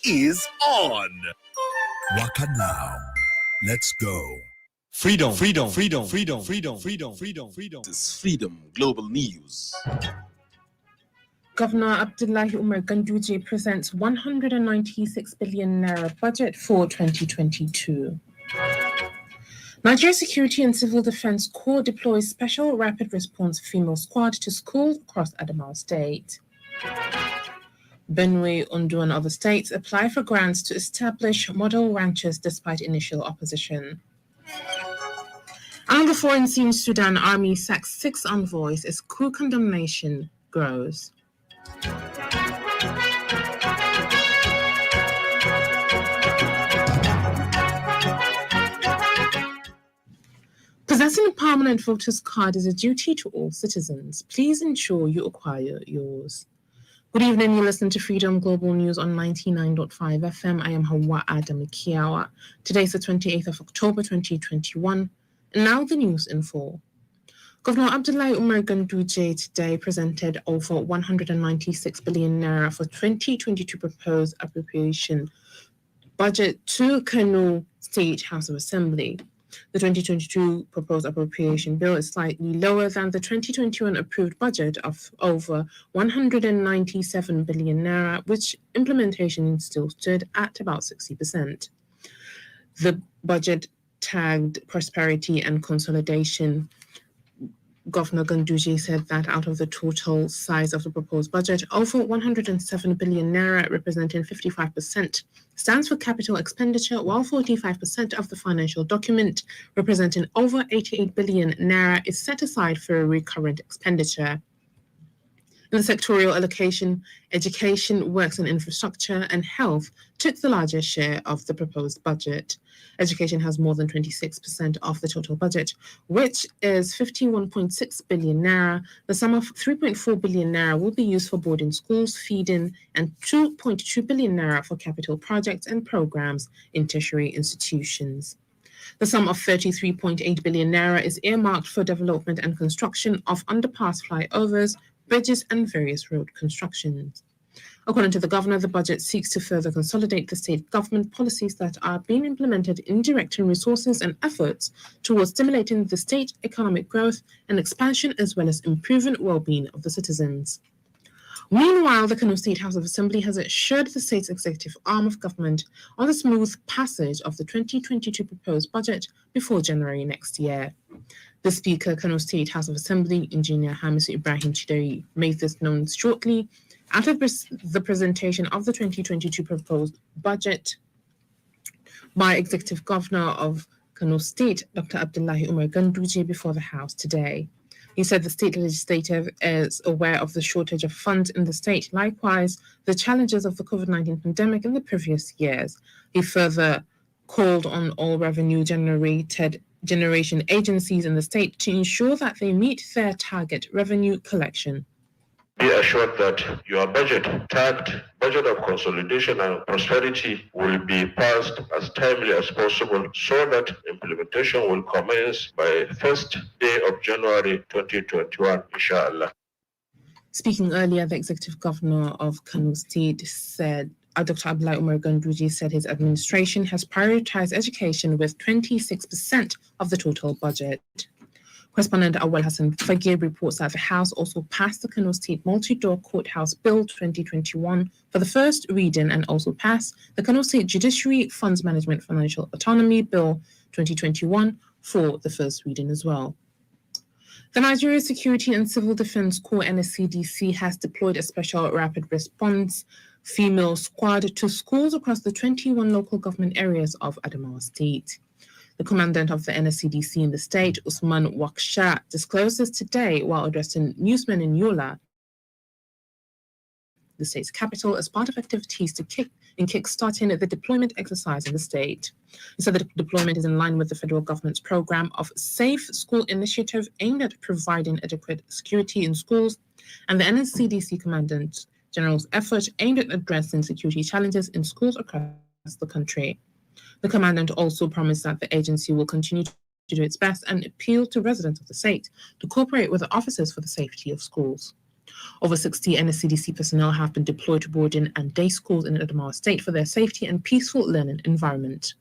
is on. Waka now. Let's go. Freedom. This is Freedom Global News. Governor Abdullahi Umar Ganduje presents 196 billion naira budget for 2022. Nigeria Security and Civil Defense Corps deploys special rapid response female squad to schools across Adamawa State. Benue, Ondo and other states apply for grants to establish model ranches despite initial opposition. And the foreign scene, Sudan army sacks 6 envoys as coup condemnation grows. Possessing a permanent voter's card is a duty to all citizens. Please ensure you acquire yours. Good evening, you listen to Freedom Global News on 99.5 FM. I am Hawa Adam Kiawa. Today is the 28th of October 2021. And now the news in full. Governor Abdullahi Umar Ganduje today presented over 196 billion naira for 2022 proposed appropriation budget to Kano State House of Assembly. The 2022 proposed appropriation bill is slightly lower than the 2021 approved budget of over 197 billion naira, which implementation still stood at about 60%. The budget tagged prosperity and consolidation. Governor Ganduje said that out of the total size of the proposed budget, over 107 billion naira, representing 55%, stands for capital expenditure, while 45% of the financial document, representing over 88 billion naira, is set aside for recurrent expenditure. In the sectorial allocation, education, works and infrastructure, and health took the largest share of the proposed budget. Education has more than 26% of the total budget, which is 51.6 billion naira. The sum of 3.4 billion naira will be used for boarding schools, feeding, and 2.2 billion naira for capital projects and programs in tertiary institutions. The sum of 33.8 billion naira is earmarked for development and construction of underpass flyovers, bridges, and various road constructions. According to the governor, the budget seeks to further consolidate the state government policies that are being implemented in directing resources and efforts towards stimulating the state economic growth and expansion, as well as improving well-being of the citizens. Meanwhile, the Kano State House of Assembly has assured the state's executive arm of government on the smooth passage of the 2022 proposed budget before January next year. The Speaker, Kano State House of Assembly, Engineer Hamisu Ibrahim Chideri, made this known shortly after the presentation of the 2022 proposed budget by Executive Governor of Kano State, Dr. Abdullahi Umar Ganduje, before the House today. He said the state legislature is aware of the shortage of funds in the state, likewise the challenges of the COVID-19 pandemic in the previous years. He further called on all revenue generation agencies in the state to ensure that they meet their target revenue collection. Be assured that your budget, tagged Budget of Consolidation and Prosperity, will be passed as timely as possible so that implementation will commence by first day of January 2021, inshallah. Speaking earlier, the Executive Governor of Kano State said, Dr. Abdullahi Umar Ganduje said his administration has prioritized education with 26% of the total budget. Correspondent Awal Hassan Fagir reports that the House also passed the Kano State Multi-Door Courthouse Bill 2021 for the first reading and also passed the Kano State Judiciary Funds Management Financial Autonomy Bill 2021 for the first reading as well. The Nigeria Security and Civil Defense Corps NSCDC has deployed a special rapid response female squad to schools across the 21 local government areas of Adamawa State. The commandant of the NSCDC in the state, Usman Waksha, disclosed this today while addressing newsmen in Yola, the state's capital, as part of activities to kick-starting the deployment exercise in the state. He said that the deployment is in line with the federal government's program of Safe School Initiative aimed at providing adequate security in schools, and the NSCDC Commandant General's effort aimed at addressing security challenges in schools across the country. The commandant also promised that the agency will continue to do its best and appeal to residents of the state to cooperate with the officers for the safety of schools. Over 60 NSCDC personnel have been deployed to boarding and day schools in Adamawa State for their safety and peaceful learning environment.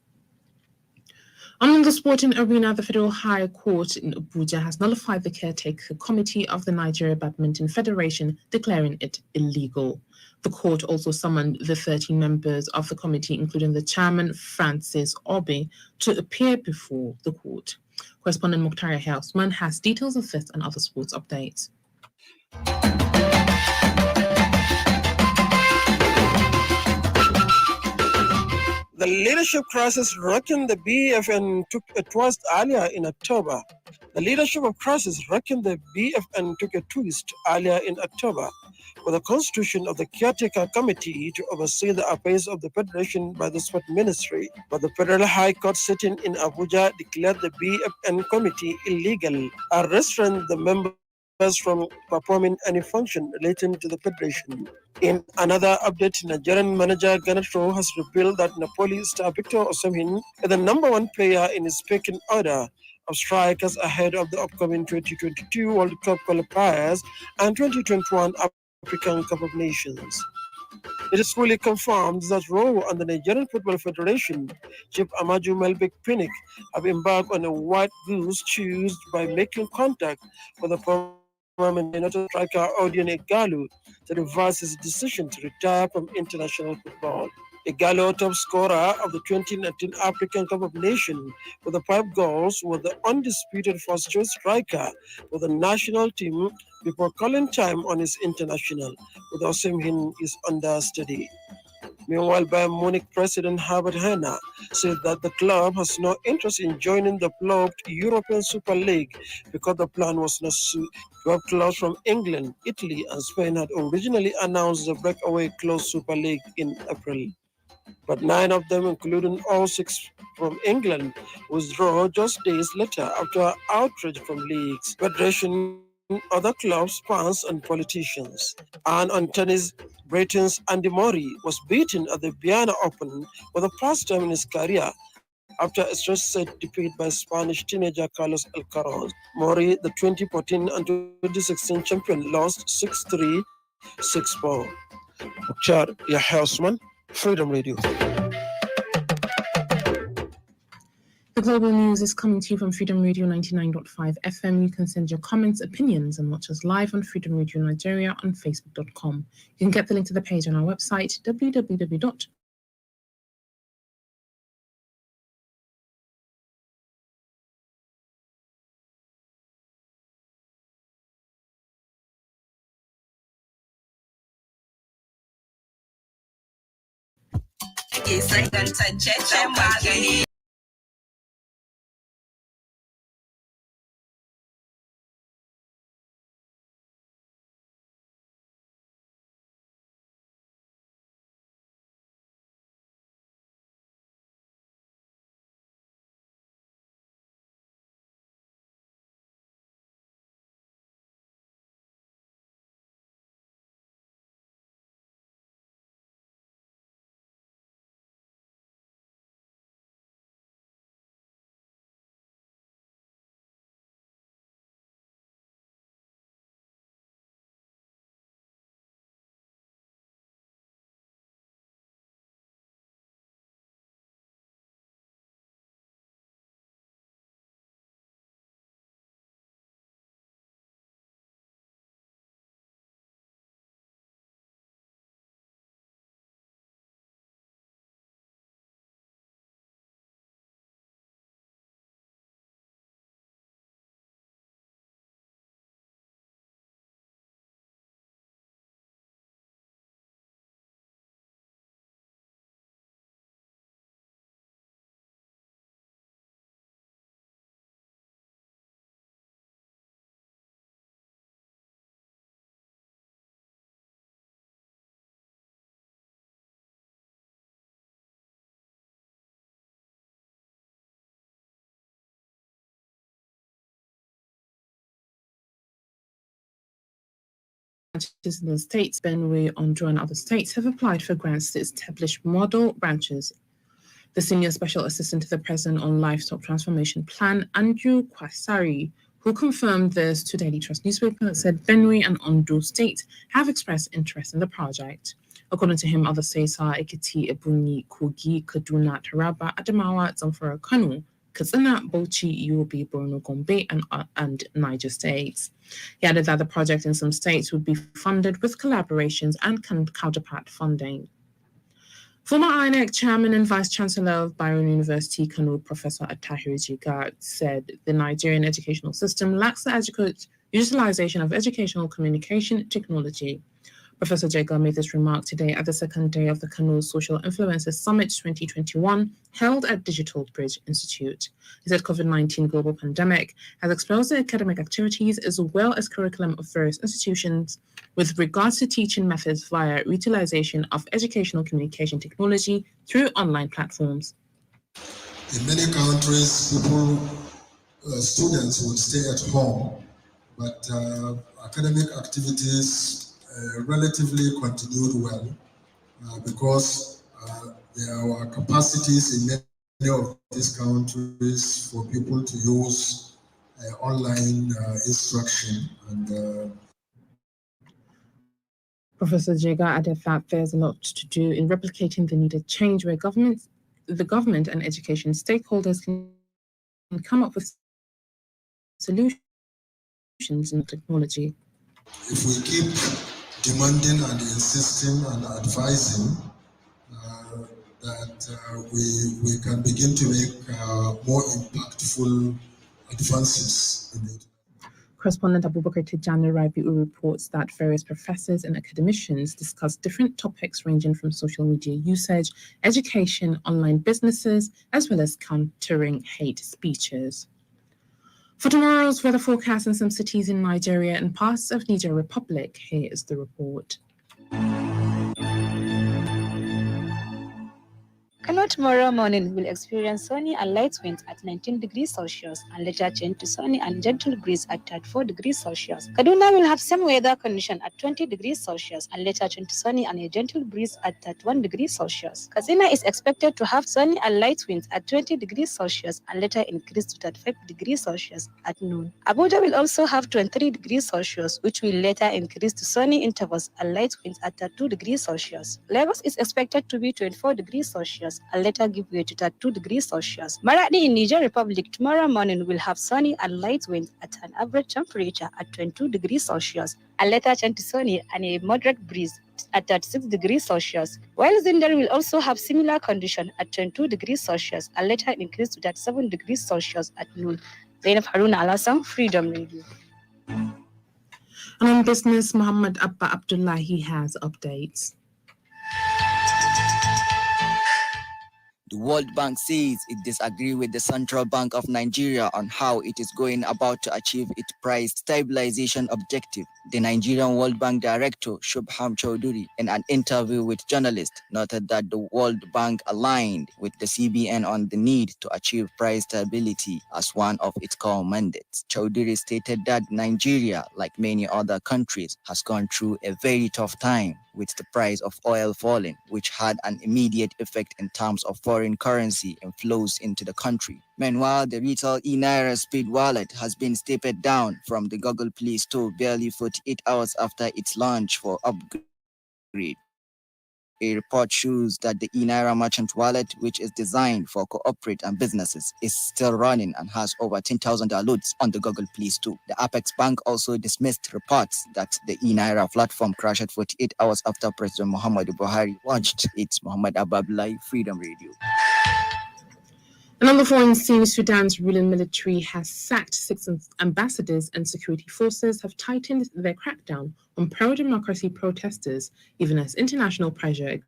On the sporting arena, the Federal High Court in Abuja has nullified the caretaker committee of the Nigeria Badminton Federation, declaring it illegal. The court also summoned the 13 members of the committee, including the chairman, Francis Obi, to appear before the court. Correspondent Mukhtar Hausman has details of this and other sports updates. The leadership crisis rocking the BFN took a twist earlier in October. The leadership of crisis rocking the BFN took a twist earlier in October with the constitution of the caretaker committee to oversee the affairs of the federation by the sport ministry. But the Federal High Court sitting in Abuja declared the BFN committee illegal and restrained the members from performing any function relating to the federation. In another update, Nigerian manager Ganato has revealed that Napoli star Victor Osimhen is the number one player in his pecking order of strikers ahead of the upcoming 2022 World Cup qualifiers and 2021 African Cup of Nations. It is fully confirmed that Rowe and the Nigerian Football Federation, Chief Amaju Melbek Pinnick, have embarked on a white goose chase by making contact with the former United striker Odion Igalo to reverse his decision to retire from international football. Igalo, top scorer of the 2019 African Cup of Nations with the 5 goals, was the undisputed first-choice striker for the national team before calling time on his international, with Osimhen is under study. Meanwhile, Bayern Munich president Herbert Herner said that the club has no interest in joining the flopped European Super League because the plan was not suit. 12 clubs from England, Italy, and Spain had originally announced the breakaway closed Super League in April. But 9 of them, including all 6 from England, withdrew just days later after outrage from leagues, federation, other clubs, fans, and politicians. And on tennis, Britain's Andy Murray was beaten at the Vienna Open for the first time in his career after a straight-set defeat by Spanish teenager Carlos Alcaraz. Murray, the 2014 and 2016 champion, lost 6-3, 6-4. Mukhtar Yahya, Freedom Radio. The Global News is coming to you from Freedom Radio 99.5 FM. You can send your comments, opinions, and watch us live on Freedom Radio Nigeria on Facebook.com. You can get the link to the page on our website, www. Branches in the states, Benue, Ondo, and other states have applied for grants to establish model branches. The Senior Special Assistant to the President on Livestock Transformation Plan, Andrew Kwasari, who confirmed this to Daily Trust newspaper, said Benue and Ondo State have expressed interest in the project. According to him, other states are Ekiti, Ebonyi, Kogi, Kaduna, Taraba, Adamawa, Zamfara, Kano, Katsina, Bauchi, Yobe, Borno, Gombe, and Niger states. He added that the project in some states would be funded with collaborations and counterpart funding. Former INEC chairman and vice chancellor of Byron University, Kano, Professor Attahiru Jega, said the Nigerian educational system lacks the adequate utilization of educational communication technology. Professor Jega made this remark today at the second day of the Kano Social Influencers Summit 2021 held at Digital Bridge Institute. He said COVID-19 global pandemic has exposed the academic activities as well as curriculum of various institutions with regards to teaching methods via utilization of educational communication technology through online platforms. In many countries, students would stay at home, but academic activities relatively continued well because there were capacities in many of these countries for people to use online instruction. And Professor Jega added that there's a lot to do in replicating the needed change where the government and education stakeholders can come up with solutions in technology. If we keep demanding and insisting and advising that we can begin to make more impactful advances in it. Correspondent Abubakar Tijani Rabi'u reports that various professors and academicians discuss different topics ranging from social media usage, education, online businesses, as well as countering hate speeches. For tomorrow's weather forecast in some cities in Nigeria and parts of Niger Republic, here is the report. Kano tomorrow morning will experience sunny and light winds at 19 degrees Celsius and later change to sunny and gentle breeze at 34 degrees Celsius. Kaduna will have same weather condition at 20 degrees Celsius and later change to sunny and a gentle breeze at 31 degrees Celsius. Katsina is expected to have sunny and light winds at 20 degrees Celsius and later increase to 35 degrees Celsius at noon. Abuja will also have 23 degrees Celsius, which will later increase to sunny intervals and light winds at 32 degrees Celsius. Lagos is expected to be 24 degrees Celsius and later give way to 32 degrees Celsius. Maradi in Niger Republic tomorrow morning will have sunny and light winds at an average temperature at 22 degrees Celsius and later change to sunny and a moderate breeze at 36 degrees Celsius. While Zindar will also have similar condition at 22 degrees Celsius and later increase to 37 degrees Celsius at noon. Zainab Haruna Alassane, Freedom Radio. And on business, Muhammad Abba Abdullahi has updates. The World Bank says it disagrees with the Central Bank of Nigeria on how it is going about to achieve its price stabilization objective. The Nigerian World Bank Director, Shubham Chaudhuri, in an interview with journalists, noted that the World Bank aligned with the CBN on the need to achieve price stability as one of its core mandates. Chaudhuri stated that Nigeria, like many other countries, has gone through a very tough time with the price of oil falling, which had an immediate effect in terms of foreign currency inflows into the country. Meanwhile, the retail eNaira Speed Wallet has been stepped down from the Google Play Store barely 48 hours after its launch for upgrade. A report shows that the eNaira Merchant Wallet, which is designed for corporate and businesses, is still running and has over 10,000 downloads on the Google Play Store. The Apex Bank also dismissed reports that the eNaira platform crashed 48 hours after President Muhammadu Buhari launched its Muhammad Abdullahi Freedom Radio. And on the foreign scene, Sudan's ruling military has sacked 6 ambassadors and security forces have tightened their crackdown on pro-democracy protesters, even as international pressure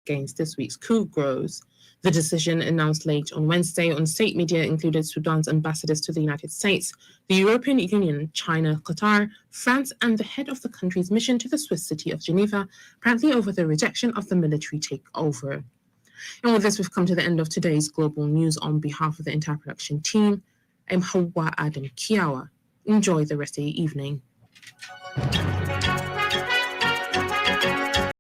against this week's coup grows. The decision, announced late on Wednesday on state media, included Sudan's ambassadors to the United States, the European Union, China, Qatar, France, and the head of the country's mission to the Swiss city of Geneva, apparently over the rejection of the military takeover. And with this, we've come to the end of today's Global News. On behalf of the entire production team, I'm Hawa Adam Kiawa. Enjoy the rest of your evening.